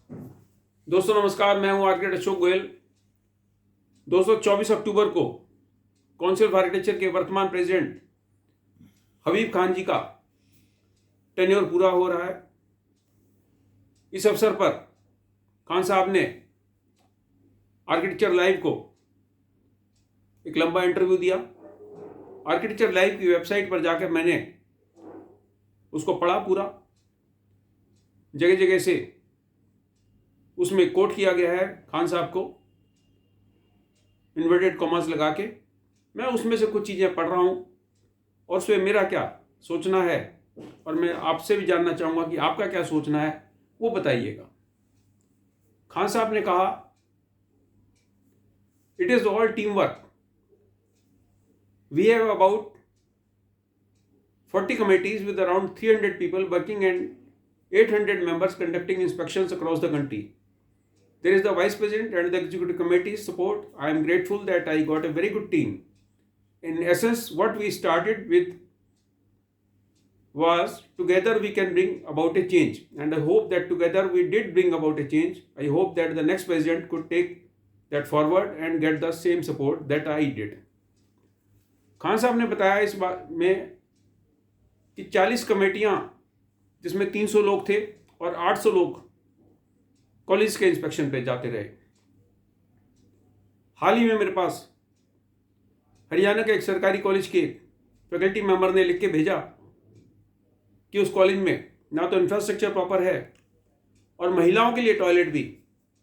दोस्तों नमस्कार, मैं हूं आर्किटेक्ट अशोक गोयल। दोस्तों 24 अक्टूबर को काउंसिल ऑफ आर्किटेक्चर के वर्तमान प्रेसिडेंट हबीब खान जी का टेन्योर पूरा हो रहा है। इस अवसर पर खान साहब ने आर्किटेक्चर लाइव को एक लंबा इंटरव्यू दिया। आर्किटेक्चर लाइव की वेबसाइट पर जाकर मैंने उसको पढ़ा पूरा। जगह जगह से उसमें कोट किया गया है खान साहब को, इन्वर्टेड कॉमास लगा के। मैं उसमें से कुछ चीज़ें पढ़ रहा हूँ और उसमें मेरा क्या सोचना है और मैं आपसे भी जानना चाहूँगा कि आपका क्या सोचना है, वो बताइएगा। खान साहब ने कहा, it is all team work. We have about 40 committees with around 300 people working and 800 members conducting inspections across the country. There is the Vice President and the Executive Committee's support. I am grateful that I got a very good team. In essence, what we started with was together we can bring about a change. And I hope that together we did bring about a change. I hope that the next President could take that forward and get the same support that I did. Khan sahab ने बताया इस बात में कि 40 कमेटियाँ जिसमें 300 लोग थे और 800 लोग कॉलेज के इंस्पेक्शन पे जाते रहे। हाल ही में मेरे पास हरियाणा के एक सरकारी कॉलेज के फैकल्टी मेंबर ने लिख के भेजा कि उस कॉलेज में ना तो इंफ्रास्ट्रक्चर प्रॉपर है और महिलाओं के लिए टॉयलेट भी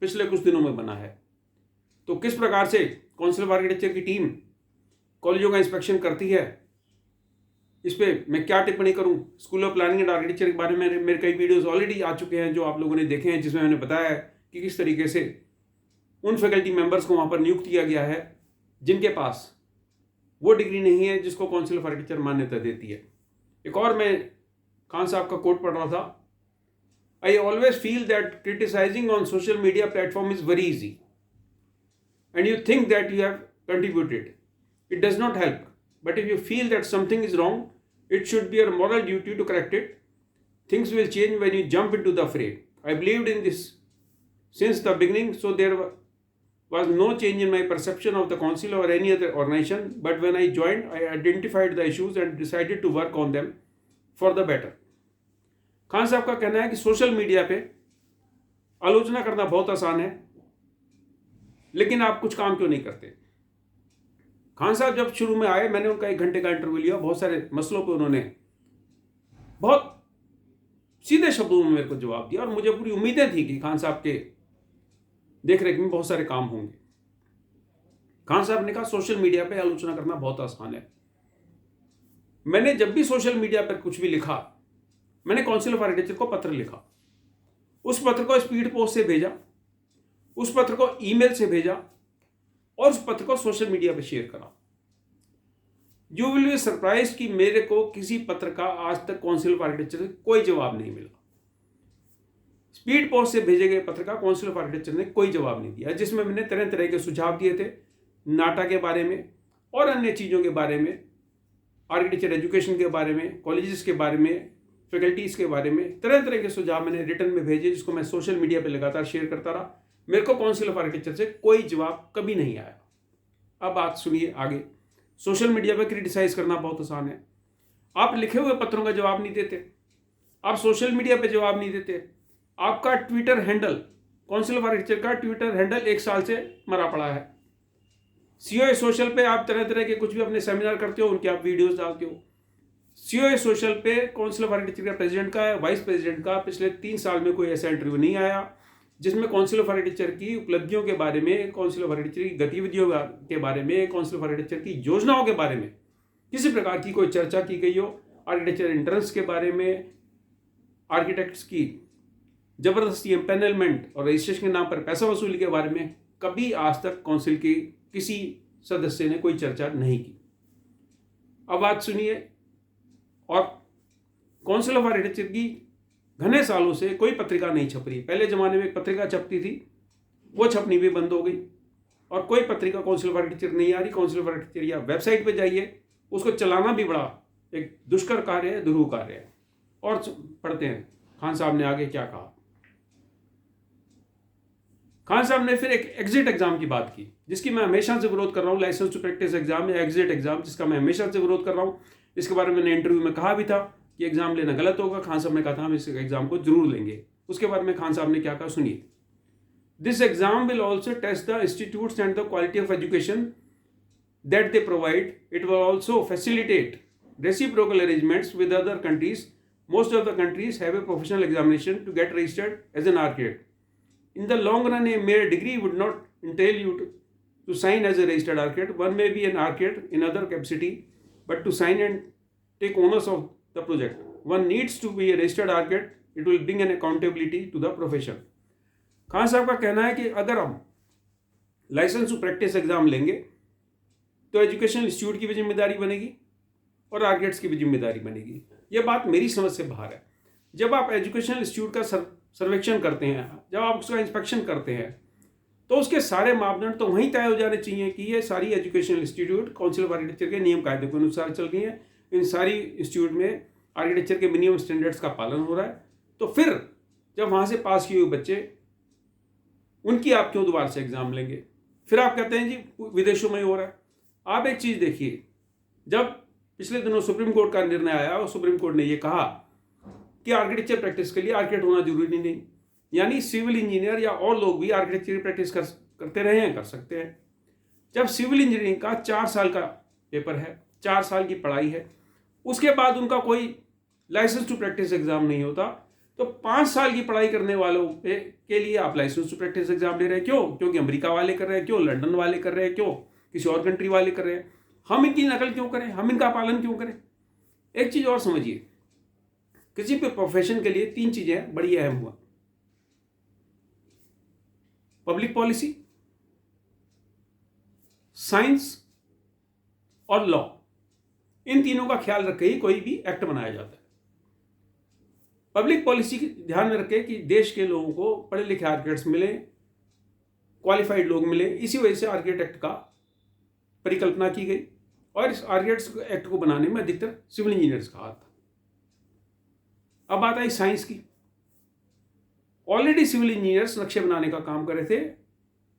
पिछले कुछ दिनों में बना है। तो किस प्रकार से काउंसिल ऑफ आर्किटेक्चर की टीम कॉलेजों का इंस्पेक्शन करती है, इस पर मैं क्या टिप्पणी करूं। School of planning and architecture के बारे में मेरे कई वीडियोस ऑलरेडी आ चुके हैं जो आप लोगों ने देखे हैं, जिसमें मैंने बताया है कि किस तरीके से उन फैकल्टी मेंबर्स को वहां पर नियुक्त किया गया है जिनके पास वो डिग्री नहीं है जिसको काउंसिल ऑफ आर्किटेक्चर मान्यता देती है। एक और मैं खान साहब का कोट पढ़ रहा था, I always feel that criticizing on social media platform is very easy and you think that you have contributed. It does not help. But if you feel that something is wrong, it should be your moral duty to correct it. Things will change when you jump into the fray. I believed in this since the beginning, so there was no change in my perception of the council or any other organization. But when I joined, I identified the issues and decided to work on them for the better. Khan साहब का कहना है कि social media पे आलोचना करना बहुत आसान है, लेकिन आप कुछ काम क्यों नहीं करते। खान साहब जब शुरू में आए, मैंने उनका 1 घंटे का इंटरव्यू लिया। बहुत सारे मसलों पे उन्होंने बहुत सीधे शब्दों में मेरे को जवाब दिया और मुझे पूरी उम्मीदें थी कि खान साहब के देखरेख में बहुत सारे काम होंगे। खान साहब ने कहा, सोशल मीडिया पे आलोचना करना बहुत आसान है। मैंने जब भी सोशल मीडिया पर कुछ भी लिखा, मैंने काउंसिल ऑफ आर्किटेक्चर को पत्र लिखा, उस पत्र को स्पीड पोस्ट से भेजा, उस पत्र को ईमेल से भेजा और उस पत्र को सोशल मीडिया पे शेयर करा। यू विल बी सरप्राइज कि मेरे को किसी पत्र का आज तक काउंसिल ऑफ आर्किटेक्चर से कोई जवाब नहीं मिला। स्पीड पोस्ट से भेजे गए पत्र का काउंसिल ऑफ आर्किटेक्चर ने कोई जवाब नहीं दिया, जिसमें मैंने तरह तरह के सुझाव दिए थे, नाटा के बारे में और अन्य चीज़ों के बारे में, आर्किटेक्चर एजुकेशन के बारे में, कॉलेजेस के बारे में, फैकल्टीज़ के बारे में, तरह तरह के सुझाव मैंने रिटर्न में भेजे, जिसको मैं सोशल मीडिया पर लगातार शेयर करता रहा। मेरे को काउंसिल ऑफ आर्किटेक्चर से कोई जवाब कभी नहीं आया। अब बात सुनिए आगे। सोशल मीडिया पे क्रिटिसाइज करना बहुत आसान है। आप लिखे हुए पत्रों का जवाब नहीं देते, आप सोशल मीडिया पे जवाब नहीं देते। आपका Twitter handle, council of architecture का ट्विटर हैंडल 1 साल से मरा पड़ा है। सीओए सोशल पे आप तरह तरह के कुछ भी अपने सेमिनार करते हो, उनके आप वीडियोस डालते हो। सीओए सोशल पे काउंसिल ऑफ आर्किटेक्चर का प्रेसिडेंट का, वाइस प्रेसिडेंट का पिछले 3 साल में कोई ऐसा इंटरव्यू नहीं आया जिसमें काउंसिल ऑफ आर्किटेक्चर की उपलब्धियों के बारे में, काउंसिल ऑफ आर्किटेक्चर की गतिविधियों के बारे में, काउंसिल ऑफ आर्किटेक्चर की योजनाओं के बारे में किसी प्रकार की कोई चर्चा की गई हो। आर्किटेक्चर एंट्रेंस के बारे में, आर्किटेक्ट्स की जबरदस्ती एम्पैनलमेंट और रजिस्ट्रेशन के नाम पर पैसा वसूली के बारे में कभी आज तक काउंसिल की किसी सदस्य ने कोई चर्चा नहीं की। अब बात सुनिए। और काउंसिल ऑफ आर्किटेक्चर की घने सालों से कोई पत्रिका नहीं छप रही। पहले ज़माने में एक पत्रिका छपती थी, वो छपनी भी बंद हो गई और कोई पत्रिका काउंसिल ऑफ आर्किटेक्चर नहीं आ रही। काउंसिल ऑफ आर्किटेक्चर या वेबसाइट पे जाइए, उसको चलाना भी बड़ा एक दुष्कर कार्य है, दुरूह कार्य है। और पढ़ते हैं खान साहब ने आगे क्या कहा। खान साहब ने फिर एक एग्जिट एग्जाम की बात की, जिसकी मैं हमेशा से विरोध कर रहा हूँ, लाइसेंस टू प्रैक्टिस एग्जाम या एग्जिट एग्जाम, जिसका मैं हमेशा से विरोध कर रहा हूँ। इसके बारे में मैंने इंटरव्यू में कहा भी था कि एग्जाम लेना गलत होगा। खान साहब ने कहा था हम इस एग्जाम को जरूर लेंगे। उसके बारे में खान साहब ने क्या कहा सुनिए। This exam will also test the institutes and the quality of education that they provide. It will also facilitate reciprocal arrangements with other countries. Most of the countries have a professional examination to get registered as an architect. In the long run, a mere degree would not entail you to sign as a registered architect. One may be an architect in other capacity, but to sign and take ownership of the project, one needs to be a registered architect. It will bring an accountability to the profession. Khan साहब का कहना है कि अगर हम licence to practice exam लेंगे तो educational institute की भी जिम्मेदारी बनेगी और आर्किटेक्ट्स की भी जिम्मेदारी बनेगी। यह बात मेरी समझ से बाहर है। जब आप एजुकेशनल इंस्टीट्यूट का सर्वेक्षण करते हैं, जब आप उसका इंस्पेक्शन करते हैं, तो उसके सारे मापदंड तो वहीं तय हो जाने चाहिए कि ये सारी educational institute council of architecture के नियम कायदे के अनुसार चल रही हैं, इन सारी इंस्टीट्यूट में आर्किटेक्चर के मिनिमम स्टैंडर्ड्स का पालन हो रहा है। तो फिर जब वहाँ से पास किए हुए बच्चे, उनकी आप क्यों दोबारा से एग्जाम लेंगे? फिर आप कहते हैं जी विदेशों में हो रहा है। आप एक चीज़ देखिए, जब पिछले दिनों सुप्रीम कोर्ट का निर्णय आया और सुप्रीम कोर्ट ने यह कहा कि आर्किटेक्चर प्रैक्टिस के लिए आर्किटेक्ट होना जरूरी नहीं, यानी सिविल इंजीनियर या और लोग भी आर्किटेक्चर की प्रैक्टिस करते रहे हैं, कर सकते हैं। जब सिविल इंजीनियरिंग का 4 साल का पेपर है, 4 साल की पढ़ाई है, उसके बाद उनका कोई लाइसेंस टू प्रैक्टिस एग्जाम नहीं होता, तो 5 साल की पढ़ाई करने वालों के लिए आप लाइसेंस टू प्रैक्टिस एग्जाम ले रहे हैं। क्यों? क्योंकि अमेरिका वाले कर रहे हैं, क्यों लंदन वाले कर रहे हैं, क्यों किसी और कंट्री वाले कर रहे हैं। हम इनकी नकल क्यों करें? हम इनका पालन क्यों करें? एक चीज और समझिए, किसी भी प्रोफेशन के लिए 3 चीजें बड़ी अहम हुआ: पब्लिक पॉलिसी, साइंस और लॉ। इन तीनों का ख्याल रख के ही कोई भी एक्ट बनाया जाता है। पब्लिक पॉलिसी ध्यान में रखे कि देश के लोगों को पढ़े लिखे आर्किटेक्ट्स मिले, क्वालिफाइड लोग मिले। इसी वजह से आर्किटेक्ट का परिकल्पना की गई और इस आर्किटेक्ट्स एक्ट को बनाने में अधिकतर सिविल इंजीनियर्स का हाथ था। अब बात आई साइंस की। ऑलरेडी सिविल इंजीनियर्स नक्शे बनाने का काम कर रहे थे,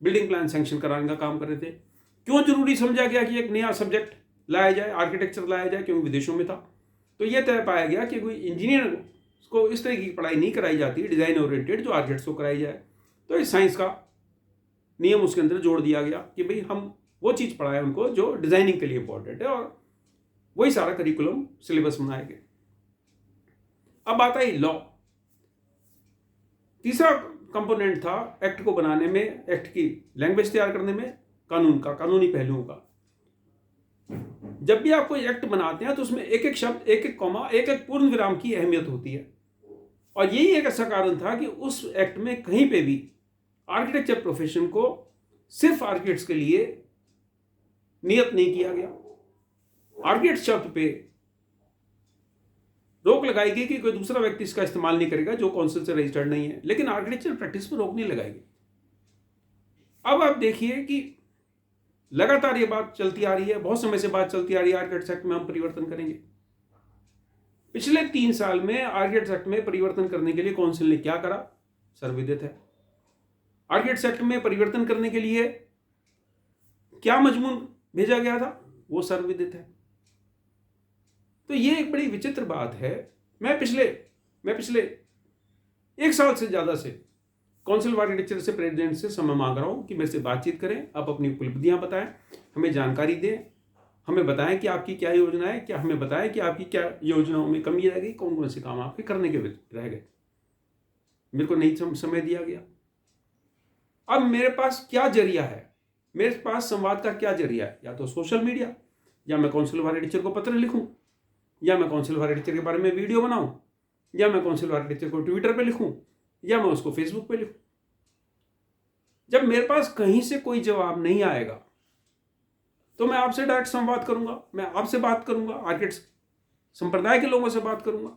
बिल्डिंग प्लान सैंक्शन कराने का काम कर रहे थे। क्यों जरूरी समझा गया कि एक नया सब्जेक्ट लाया जाए, आर्किटेक्चर लाया जाए? क्योंकि विदेशों में था। तो यह तय पाया गया कि कोई इंजीनियर को इस तरह की पढ़ाई नहीं कराई जाती डिजाइन ओरिएंटेड, जो आर्किटेक्ट्स को कराई जाए। तो इस साइंस का नियम उसके अंदर जोड़ दिया गया कि भाई हम वो चीज़ पढ़ाएं उनको जो डिजाइनिंग के लिए इंपॉर्टेंट है, और वही सारा करिकुलम सिलेबस बनाया गया। अब बात आई लॉ। तीसरा कंपोनेंट था एक्ट को बनाने में, एक्ट की लैंग्वेज तैयार करने में, कानून का, कानूनी पहलुओं का। जब भी आप कोई एक्ट बनाते हैं तो उसमें एक एक शब्द, एक एक कॉमा, एक एक पूर्ण विराम की अहमियत होती है। और यही एक ऐसा कारण था कि उस एक्ट में कहीं पे भी आर्किटेक्चर प्रोफेशन को सिर्फ आर्किटेक्ट्स के लिए नियत नहीं किया गया। आर्किटेक्ट शब्द पे रोक लगाई गई कि कोई दूसरा व्यक्ति इसका इस्तेमाल नहीं करेगा जो काउंसिल से रजिस्टर्ड नहीं है, लेकिन आर्किटेक्चर प्रैक्टिस पर रोक नहीं लगाई गई। अब आप देखिए कि लगातार ये बात चलती आ रही है, बहुत समय से बात चलती आ रही है आर्किटेक्ट्स एक्ट में हम परिवर्तन करेंगे। पिछले 3 साल में आर्किटेक्ट्स एक्ट में परिवर्तन करने के लिए काउंसिल ने क्या करा, सर्वविदित है। आर्किटेक्ट्स एक्ट में परिवर्तन करने के लिए क्या मजमून भेजा गया था, वो सर्वविदित है। तो ये एक बड़ी विचित्र बात है। मैं पिछले 1 साल से ज्यादा से काउंसिल ऑफ आर्किटेक्चर से, प्रेसिडेंट से समय मांग रहा हूं कि मेरे से बातचीत करें, आप अपनी उपलब्धियां बताएं, हमें जानकारी दें, हमें बताएं कि आपकी क्या योजना है, क्या हमें बताएं कि आपकी क्या योजनाओं में कमी रह गई, कौन कौन से काम आपके करने के रह गए। मेरे को नहीं समय दिया गया। अब मेरे पास क्या जरिया है, मेरे पास संवाद का क्या जरिया है? या तो सोशल मीडिया, या मैं काउंसिल ऑफ आर्किटेक्चर को पत्र लिखूं, या मैं काउंसिल ऑफ आर्किटेक्चर के बारे में वीडियो बनाऊं, या मैं काउंसिल ऑफ आर्किटेक्चर को ट्विटर पे लिखूं, या मैं उसको फेसबुक पे लिखूं। जब मेरे पास कहीं से कोई जवाब नहीं आएगा तो मैं आपसे डायरेक्ट संवाद करूंगा, मैं आपसे बात करूंगा, आर्किटेक्ट्स संप्रदाय के लोगों से बात करूंगा।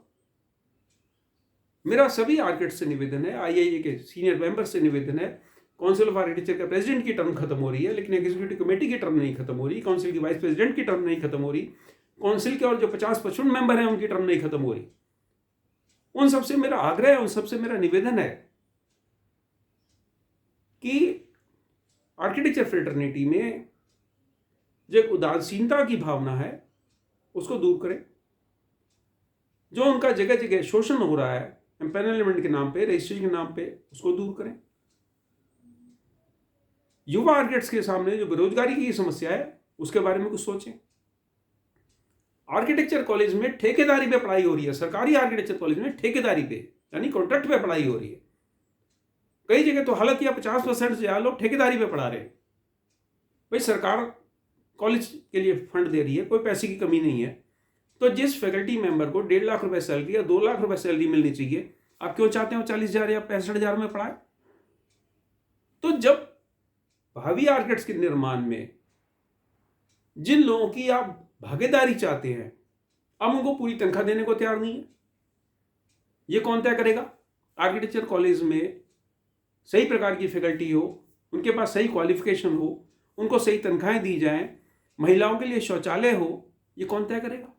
मेरा सभी आर्किटेक्ट्स से निवेदन है, आईआईए के सीनियर मेंबर से निवेदन है। काउंसिल ऑफ आर्किटेक्चर के प्रेसिडेंट की टर्म खत्म हो रही है, लेकिन एग्जीक्यूटिव कमेटी की टर्म नहीं खत्म हो रही, काउंसिल की वाइस प्रेसिडेंट की टर्म नहीं खत्म हो रही, काउंसिल के और जो 50% मेंबर हैं उनकी टर्म नहीं खत्म हो रही। उन सबसे मेरा आग्रह है, उन सबसे मेरा निवेदन है कि आर्किटेक्चर फ्रेटर्निटी में जो एक उदासीनता की भावना है उसको दूर करें। जो उनका जगह जगह शोषण हो रहा है एम्पैनलमेंट के नाम पे, रजिस्ट्रेशन के नाम पे, उसको दूर करें। युवा आर्किटेक्ट्स के सामने जो बेरोजगारी की समस्या है उसके बारे में कुछ सोचें। आर्किटेक्चर कॉलेज में ठेकेदारी पे पढ़ाई हो रही है, सरकारी आर्किटेक्चर कॉलेज में ठेकेदारी पे यानी कॉन्ट्रैक्ट पे पढ़ाई हो रही है। कई जगह तो हालत या 50% से ज्यादा लोग ठेकेदारी पे पढ़ा रहे हैं। भाई सरकार कॉलेज के लिए फंड दे रही है, कोई पैसे की कमी नहीं है, तो जिस फैकल्टी मेंबर को 1.5 लाख रुपए सैलरी या 2 लाख रुपए सैलरी मिलनी चाहिए, आप क्यों चाहते हो 40,000 या 65,000 में पढ़ाए? तो जब भावी आर्किटेक्ट्स के निर्माण में जिन लोगों की आप भागीदारी चाहते हैं, आप उनको पूरी तनख्वाह देने को तैयार नहीं है, ये कौन तय करेगा? आर्किटेक्चर कॉलेज में सही प्रकार की फैकल्टी हो, उनके पास सही क्वालिफिकेशन हो, उनको सही तनख्वाहें दी जाएं, महिलाओं के लिए शौचालय हो, ये कौन तय करेगा?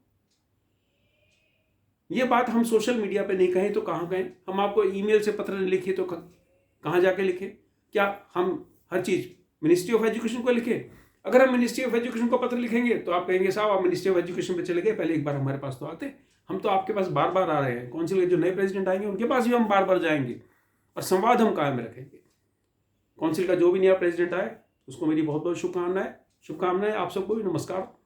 ये बात हम सोशल मीडिया पे नहीं कहें तो कहाँ कहें? हम आपको ईमेल से पत्र नहीं लिखे तो कहाँ जाके लिखें? क्या हम हर चीज़ मिनिस्ट्री ऑफ एजुकेशन को लिखें? अगर हम मिनिस्ट्री ऑफ एजुकेशन को पत्र लिखेंगे तो आप कहेंगे साहब आप मिनिस्ट्री ऑफ एजुकेशन पे चले गए, पहले एक बार हमारे पास तो आते, हम तो आपके पास बार बार आ रहे हैं, काउंसिल के जो नए प्रेसिडेंट आएंगे उनके पास भी हम बार बार जाएंगे और संवाद हम कायम रखेंगे। काउंसिल का जो भी नया प्रेसिडेंट आए उसको मेरी बहुत बहुत शुभकामनाएं। आप सबको भी नमस्कार।